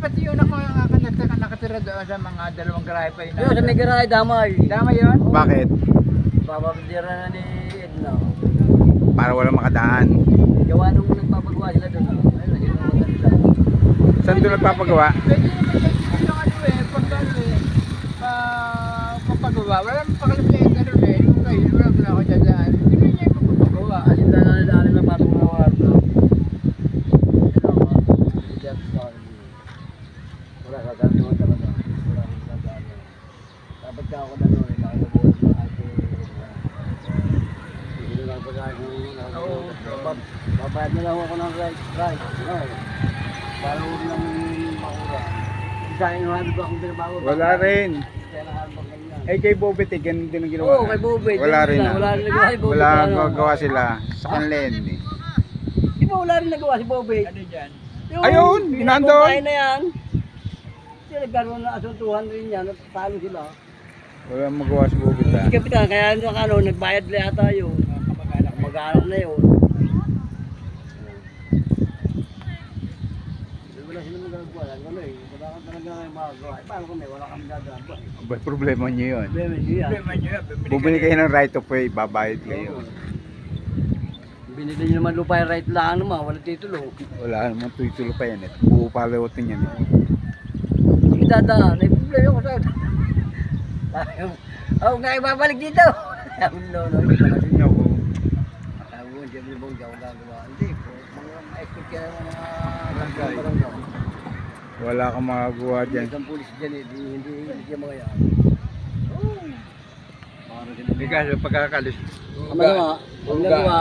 pati yung nakatira doon sa mga dalawang garahe pa yun. Yun, sa may garahe, damay. Tama yun? Bakit? Papapatira na ni Edna. Para walang makadaan. Gawa nung nagpapagawa sila doon. Ayun, yun ang maganda. Saan doon nagpapagawa? Pwede naman yung ano eh, pag ano eh, papagawa. Wala naman pakalipin yung ano eh, yung kayo, wala na ako dyan. Hindi mo niya yung papagawa. Alin na nadaanin na patong na warto. Wala ka gano'n talaga. Wala ka gano'n. Dapat ka ako na noon, nakabubuhat na ate. Hindi na lang pagkain ko. Babayad na lang ako ng right. No. Para huwag nang makura. Isa yung hanap akong pinabago. Wala rin. Kaya nahanap ganyan. Eh kay Bobet, ganun din ang ginawa. Oo, kay Bobet. Wala rin na. Wala rin nagawa si Bobet. Wala Ano? magawa sila sa kanila yun eh. Di ba wala rin nagawa si Bobet? Ano dyan? Ayun, hinandon. Yung na yan. Kasi nagkaroon na asuntuhan rin yan. Natalo sila. Wala magawa si Bobet Si ah. Kapitan, kaya ano, nagbayad na yata yun. Mag-aaral na yun. Wala sila magagawa. Ano eh, wala ka talaga kayo magagawa. Eh, paano kami? Wala kami gagagawa. Abay, problema nyo yun. Problema nyo yan. Problema nyo yan. Bumili kayo ng right of way, babayad kayo. Binili nyo naman lupa yung right lang naman, wala titulo. Wala naman tuloy pa yan eh. Buo palawatin yan eh. Sige dadaan, may problema ko sa... Oh, nga ibabalik dito! Sabi no, hindi pa kasi Tingnan ko. sabi mo, hindi mo bang gawin gagawa. Hindi po, mga expert ka naman mga Barangay. Wala kang magagawa dyan. Isang pulis dyan eh, hindi mga yan. Hindi kasi pagkakalis. Ang magawa, ang nagawa,